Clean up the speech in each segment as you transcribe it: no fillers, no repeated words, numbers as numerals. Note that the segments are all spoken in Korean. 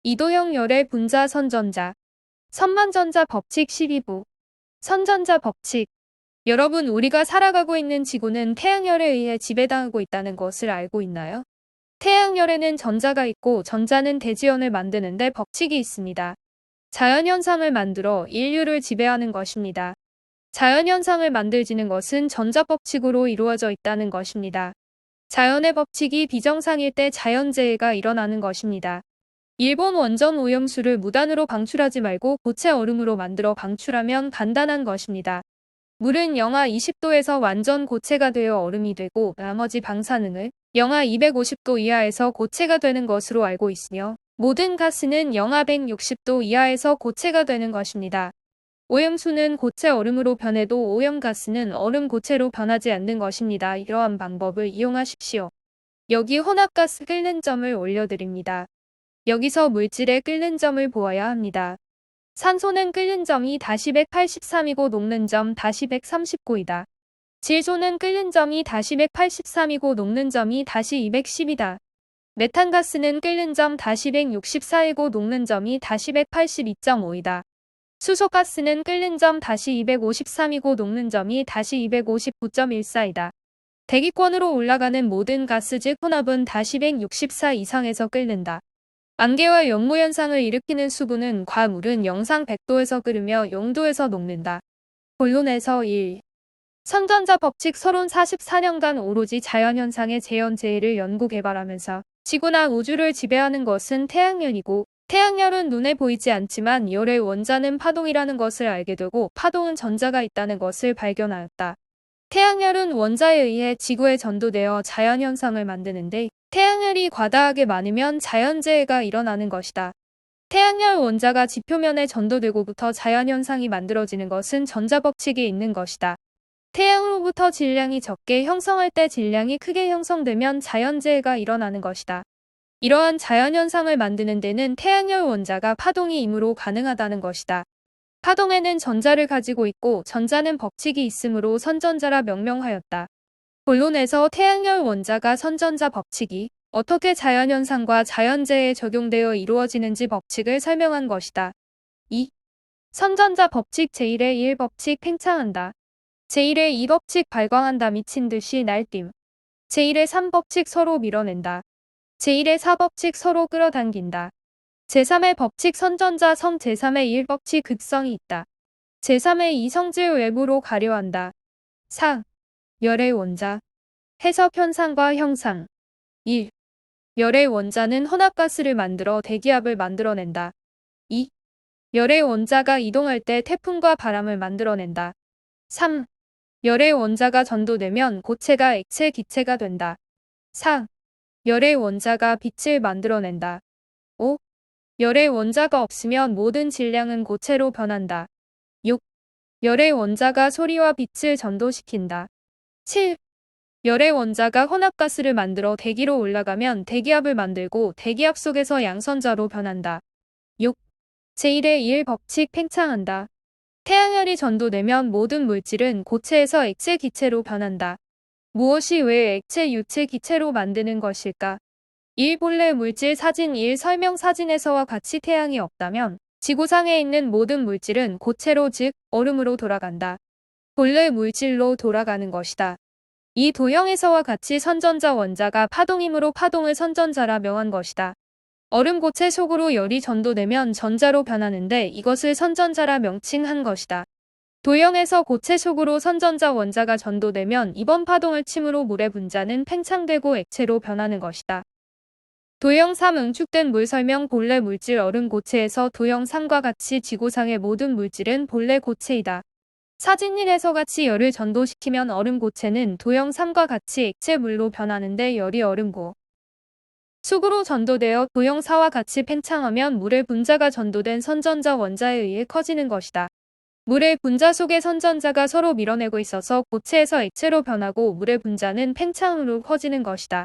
이도형 열의 분자 선전자. 선만전자 법칙 12부. 선전자 법칙. 여러분, 우리가 살아가고 있는 지구는 태양열에 의해 지배당하고 있다는 것을 알고 있나요? 태양열에는 전자가 있고 전자는 대지연을 만드는데 법칙이 있습니다. 자연현상을 만들어 인류를 지배하는 것입니다. 자연현상을 만들지는 것은 전자법칙으로 이루어져 있다는 것입니다. 자연의 법칙이 비정상일 때 자연재해가 일어나는 것입니다. 일본 원전 오염수를 무단으로 방출하지 말고 고체 얼음으로 만들어 방출하면 간단한 것입니다. 물은 영하 20도에서 완전 고체가 되어 얼음이 되고 나머지 방사능을 영하 250도 이하에서 고체가 되는 것으로 알고 있으며 모든 가스는 영하 160도 이하에서 고체가 되는 것입니다. 오염수는 고체 얼음으로 변해도 오염가스는 얼음 고체로 변하지 않는 것입니다. 이러한 방법을 이용하십시오. 여기 혼합가스 끓는 점을 올려드립니다. 여기서 물질의 끓는 점을 보아야 합니다. 산소는 끓는 점이 -183이고 녹는 점 -139이다. 질소는 끓는 점이 -183이고 녹는 점이 -210이다. 메탄가스는 끓는 점 -164이고 녹는 점이 -182.5이다. 수소가스는 끓는 점 -253이고 녹는 점이 -259.14이다. 대기권으로 올라가는 모든 가스 즉 혼합은 -164 이상에서 끓는다. 안개와 연무현상을 일으키는 수분은 과물은 영상 100도에서 끓으며 0도에서 녹는다. 본론에서 1. 선전자 법칙. 서론 44년간 오로지 자연현상의 재현재해를 연구 개발하면서 지구나 우주를 지배하는 것은 태양열이고 태양열은 눈에 보이지 않지만 열의 원자는 파동이라는 것을 알게 되고 파동은 전자가 있다는 것을 발견하였다. 태양열은 원자에 의해 지구에 전도되어 자연현상을 만드는데 태양열이 과다하게 많으면 자연재해가 일어나는 것이다. 태양열 원자가 지표면에 전도되고부터 자연현상이 만들어지는 것은 전자법칙이 있는 것이다. 태양으로부터 질량이 적게 형성할 때 질량이 크게 형성되면 자연재해가 일어나는 것이다. 이러한 자연현상을 만드는 데는 태양열 원자가 파동이이므로 가능하다는 것이다. 파동에는 전자를 가지고 있고 전자는 법칙이 있으므로 선전자라 명명하였다. 본론에서 태양열 원자가 선전자 법칙이 어떻게 자연현상과 자연재해에 적용되어 이루어지는지 법칙을 설명한 것이다. 2. 선전자 법칙. 제1의 1 법칙 팽창한다. 제1의 2 법칙 발광한다. 미친듯이 날뛰음. 제1의 3 법칙 서로 밀어낸다. 제1의 4 법칙 서로 끌어당긴다. 제3의 법칙 선전자 성. 제3의 1 법칙 극성이 있다. 제3의 2 성질 외부로 가려한다. 4. 열의 원자. 해석 현상과 형상. 1. 열의 원자는 혼합가스를 만들어 대기압을 만들어낸다. 2. 열의 원자가 이동할 때 태풍과 바람을 만들어낸다. 3. 열의 원자가 전도되면 고체가 액체 기체가 된다. 4. 열의 원자가 빛을 만들어낸다. 5. 열의 원자가 없으면 모든 질량은 고체로 변한다. 6. 열의 원자가 소리와 빛을 전도시킨다. 7. 열의 원자가 혼합가스를 만들어 대기로 올라가면 대기압을 만들고 대기압 속에서 양선자로 변한다. 6. 제1의 1 법칙 팽창한다. 태양열이 전도되면 모든 물질은 고체에서 액체 기체로 변한다. 무엇이 왜 액체 유체 기체로 만드는 것일까? 1. 본래 물질 사진. 1. 설명 사진에서와 같이 태양이 없다면 지구상에 있는 모든 물질은 고체로 즉 얼음으로 돌아간다. 본래 물질로 돌아가는 것이다. 이 도형에서와 같이 선전자 원자가 파동이므로 파동을 선전자라 명한 것이다. 얼음 고체 속으로 열이 전도되면 전자로 변하는데 이것을 선전자라 명칭한 것이다. 도형에서 고체 속으로 선전자 원자가 전도되면 이번 파동을 침으로 물의 분자는 팽창되고 액체로 변하는 것이다. 도형 3. 응축된 물 설명. 본래 물질 얼음 고체에서 도형 3과 같이 지구상의 모든 물질은 본래 고체이다. 사진 1에서 같이 열을 전도시키면 얼음 고체는 도형 3과 같이 액체물로 변하는데 열이 얼음고 속으로 전도되어 도형 4와 같이 팽창하면 물의 분자가 전도된 선전자 원자에 의해 커지는 것이다. 물의 분자 속의 선전자가 서로 밀어내고 있어서 고체에서 액체로 변하고 물의 분자는 팽창으로 커지는 것이다.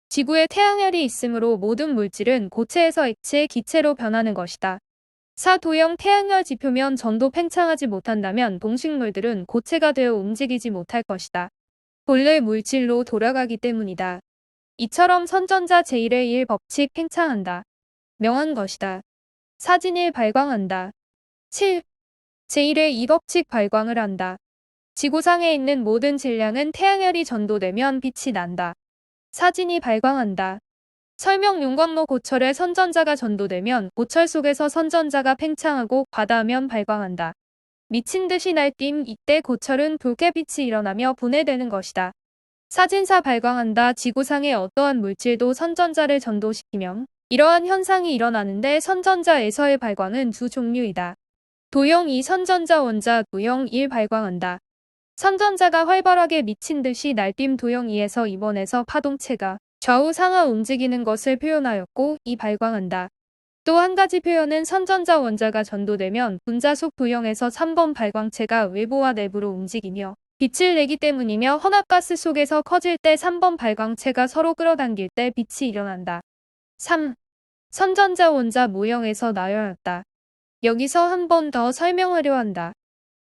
지구에 태양열이 있으므로 모든 물질은 고체에서 액체, 기체로 변하는 것이다. 4. 도형 태양열 지표면 전도 팽창하지 못한다면 동식물들은 고체가 되어 움직이지 못할 것이다. 본래 물질로 돌아가기 때문이다. 이처럼 선전자 제1의 1 법칙 팽창한다. 명한 것이다. 사진을 발광한다. 7. 제1의 이 법칙 발광을 한다. 지구상에 있는 모든 질량은 태양열이 전도되면 빛이 난다. 사진이 발광한다. 설명 윤광로 고철에 선전자가 전도되면 고철 속에서 선전자가 팽창하고 과다하면 발광한다. 미친 듯이 날뛴 이때 고철은 붉게빛이 일어나며 분해되는 것이다. 사진사 발광한다. 지구상의 어떠한 물질도 선전자를 전도시키면 이러한 현상이 일어나는데 선전자에서의 발광은 두 종류이다. 도형 2 선전자 원자 도형 1 발광한다. 선전자가 활발하게 미친 듯이 날뛴 도형 2에서 입원해서 파동체가 좌우 상하 움직이는 것을 표현하였고 이 발광한다. 또 한 가지 표현은 선전자 원자가 전도되면 분자 속 도형에서 3번 발광체가 외부와 내부로 움직이며 빛을 내기 때문이며 혼합가스 속에서 커질 때 3번 발광체가 서로 끌어당길 때 빛이 일어난다. 3. 선전자 원자 모형에서 나열하였다. 여기서 한 번 더 설명하려 한다.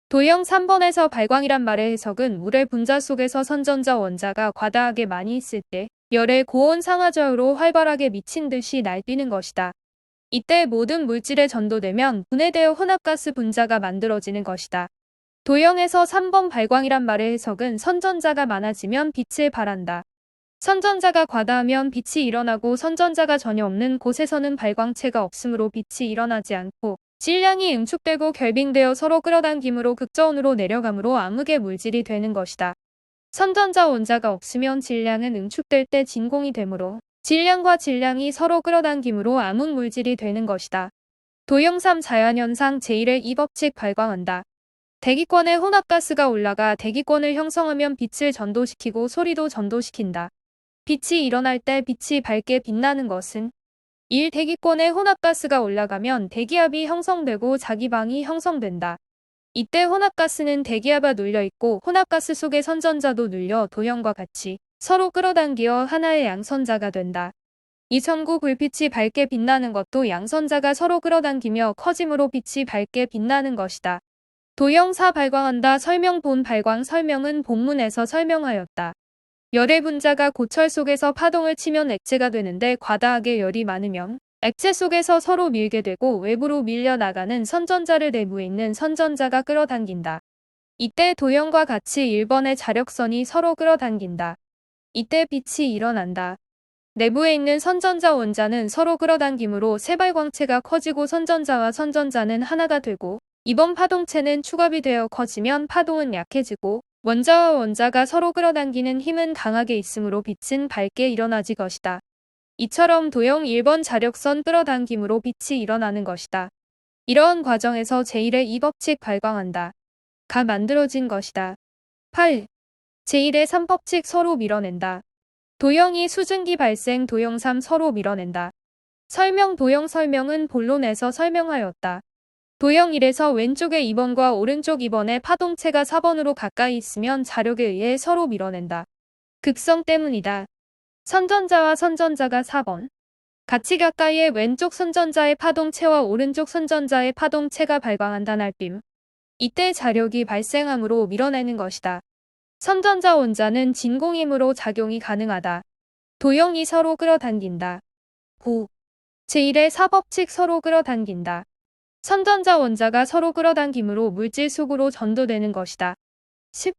도형 3번에서 발광이란 말의 해석은 물의 분자 속에서 선전자 원자가 과다하게 많이 있을 때 열의 고온 상하좌우로 활발하게 미친 듯이 날뛰는 것이다. 이때 모든 물질에 전도되면 분해되어 혼합가스 분자가 만들어지는 것이다. 도형에서 3번 발광이란 말의 해석은 선전자가 많아지면 빛을 발한다. 선전자가 과다하면 빛이 일어나고 선전자가 전혀 없는 곳에서는 발광체가 없으므로 빛이 일어나지 않고 질량이 응축되고 결빙되어 서로 끌어당김으로 극저온으로 내려가므로 암흑의 물질이 되는 것이다. 선전자 원자가 없으면 질량은 응축될 때 진공이 되므로 질량과 질량이 서로 끌어당김으로 암흑 물질이 되는 것이다. 도형 3 자연현상 제1의 이 법칙 발광한다. 대기권에 혼합가스가 올라가 대기권을 형성하면 빛을 전도시키고 소리도 전도시킨다. 빛이 일어날 때 빛이 밝게 빛나는 것은 1. 대기권에 혼합가스가 올라가면 대기압이 형성되고 자기방이 형성된다. 이때 혼합가스는 대기압에 눌려있고 혼합가스 속의 선전자도 눌려 도형과 같이 서로 끌어당기어 하나의 양선자가 된다. 이 전구 불빛이 밝게 빛나는 것도 양선자가 서로 끌어당기며 커짐으로 빛이 밝게 빛나는 것이다. 도형 4 발광한다. 설명 본 발광 설명은 본문에서 설명하였다. 열의 분자가 고철 속에서 파동을 치면 액체가 되는데 과다하게 열이 많으면 액체 속에서 서로 밀게 되고 외부로 밀려나가는 선전자를 내부에 있는 선전자가 끌어당긴다. 이때 도형과 같이 1번의 자력선이 서로 끌어당긴다. 이때 빛이 일어난다. 내부에 있는 선전자 원자는 서로 끌어당김으로 세발광체가 커지고 선전자와 선전자는 하나가 되고 2번 파동체는 축압이 되어 커지면 파동은 약해지고 원자와 원자가 서로 끌어당기는 힘은 강하게 있으므로 빛은 밝게 일어나지 것이다. 이처럼 도형 1번 자력선 끌어당김으로 빛이 일어나는 것이다. 이러한 과정에서 제1의 이 법칙 발광한다. 가 만들어진 것이다. 8. 제1의 3법칙 서로 밀어낸다. 도형 2 수증기 발생 도형 3 서로 밀어낸다. 설명 도형 설명은 본론에서 설명하였다. 도형 1에서 왼쪽에 2번과 오른쪽 2번의 파동체가 4번으로 가까이 있으면 자력에 의해 서로 밀어낸다. 극성 때문이다. 선전자와 선전자가 4번. 같이 가까이에 왼쪽 선전자의 파동체와 오른쪽 선전자의 파동체가 발광한다 날빔. 이때 자력이 발생하므로 밀어내는 것이다. 선전자 원자는 진공이므로 작용이 가능하다. 도형이 서로 끌어당긴다. 9. 제1의 4법칙 서로 끌어당긴다. 선전자 원자가 서로 끌어당김으로 물질 속으로 전도되는 것이다. 10.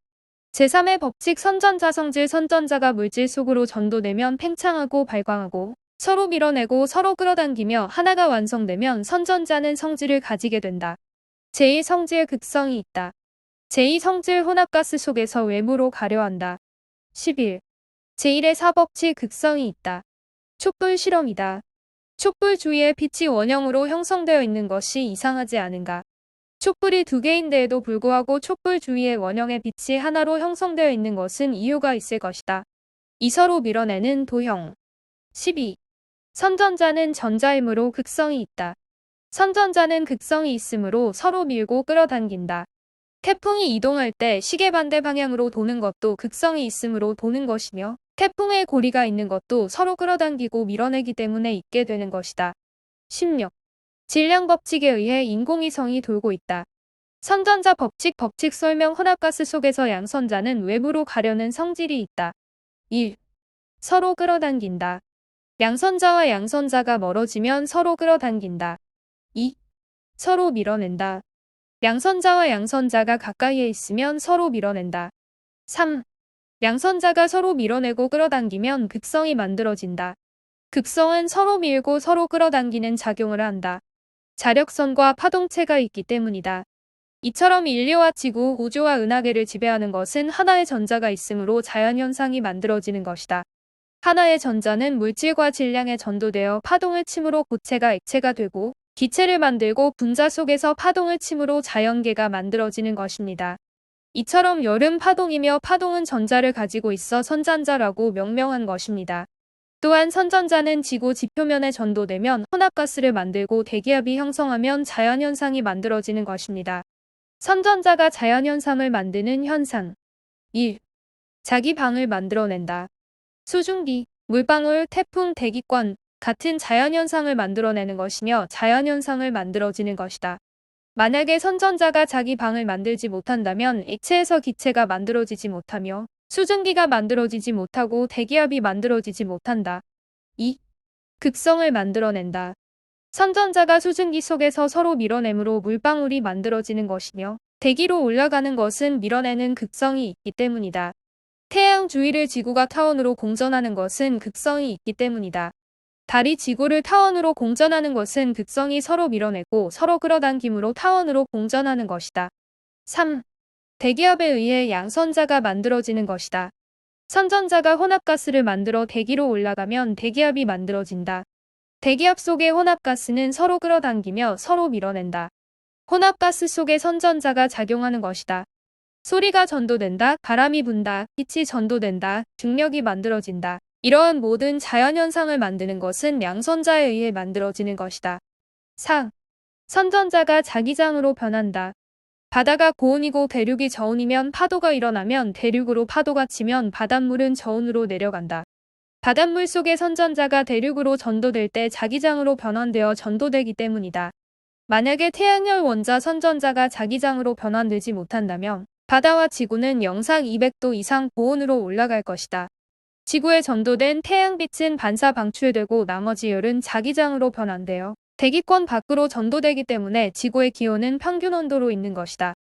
제3의 법칙 선전자 성질 선전자가 물질 속으로 전도되면 팽창하고 발광하고 서로 밀어내고 서로 끌어당기며 하나가 완성되면 선전자는 성질을 가지게 된다. 제2 성질 극성이 있다. 제2 성질 혼합가스 속에서 외부로 가려한다. 11. 제1의 4법칙 극성이 있다. 촛불 실험이다. 촛불 주위에 빛이 원형으로 형성되어 있는 것이 이상하지 않은가. 촛불이 두 개인데에도 불구하고 촛불 주위에 원형의 빛이 하나로 형성되어 있는 것은 이유가 있을 것이다. 이 서로 밀어내는 도형. 12. 선전자는 전자이므로 극성이 있다. 선전자는 극성이 있으므로 서로 밀고 끌어당긴다. 태풍이 이동할 때 시계 반대 방향으로 도는 것도 극성이 있으므로 도는 것이며 태풍의 고리가 있는 것도 서로 끌어당기고 밀어내기 때문에 있게 되는 것이다. 16. 질량 법칙에 의해 인공위성이 돌고 있다. 선전자 법칙 설명 혼합가스 속에서 양선자는 외부로 가려는 성질이 있다. 1. 서로 끌어당긴다. 양선자와 양선자가 멀어지면 서로 끌어당긴다. 2. 서로 밀어낸다. 양선자와 양선자가 가까이에 있으면 서로 밀어낸다. 3. 양선자가 서로 밀어내고 끌어당기면 극성이 만들어진다. 극성은 서로 밀고 서로 끌어당기는 작용을 한다. 자력선과 파동체가 있기 때문이다. 이처럼 인류와 지구, 우주와 은하계를 지배하는 것은 하나의 전자가 있으므로 자연현상이 만들어지는 것이다. 하나의 전자는 물질과 질량에 전도되어 파동을 침으로 고체가 액체가 되고 기체를 만들고 분자 속에서 파동을 침으로 자연계가 만들어지는 것입니다. 이처럼 열은 파동이며 파동은 전자를 가지고 있어 선전자라고 명명한 것입니다. 또한 선전자는 지구 지표면에 전도되면 혼합가스를 만들고 대기압이 형성하면 자연현상이 만들어지는 것입니다. 선전자가 자연현상을 만드는 현상 1. 자기 방을 만들어낸다. 수증기, 물방울, 태풍, 대기권 같은 자연현상을 만들어내는 것이며 자연현상을 만들어지는 것이다. 만약에 선전자가 자기 방을 만들지 못한다면 액체에서 기체가 만들어지지 못하며 수증기가 만들어지지 못하고 대기압이 만들어지지 못한다. 2. 극성을 만들어낸다. 선전자가 수증기 속에서 서로 밀어내므로 물방울이 만들어지는 것이며 대기로 올라가는 것은 밀어내는 극성이 있기 때문이다. 태양 주위를 지구가 타원으로 공전하는 것은 극성이 있기 때문이다. 달이 지구를 타원으로 공전하는 것은 극성이 서로 밀어내고 서로 끌어당김으로 타원으로 공전하는 것이다. 3. 대기압에 의해 양선자가 만들어지는 것이다. 선전자가 혼합가스를 만들어 대기로 올라가면 대기압이 만들어진다. 대기압 속의 혼합가스는 서로 끌어당기며 서로 밀어낸다. 혼합가스 속에 선전자가 작용하는 것이다. 소리가 전도된다, 바람이 분다, 빛이 전도된다, 중력이 만들어진다. 이러한 모든 자연현상을 만드는 것은 양선자에 의해 만들어지는 것이다. 4. 선전자가 자기장으로 변한다. 바다가 고온이고 대륙이 저온이면 파도가 일어나면 대륙으로 파도가 치면 바닷물은 저온으로 내려간다. 바닷물 속의 선전자가 대륙으로 전도될 때 자기장으로 변환되어 전도되기 때문이다. 만약에 태양열 원자 선전자가 자기장으로 변환되지 못한다면 바다와 지구는 영상 200도 이상 고온으로 올라갈 것이다. 지구에 전도된 태양빛은 반사 방출되고 나머지 열은 자기장으로 변환되어 대기권 밖으로 전도되기 때문에 지구의 기온은 평균 온도로 있는 것이다.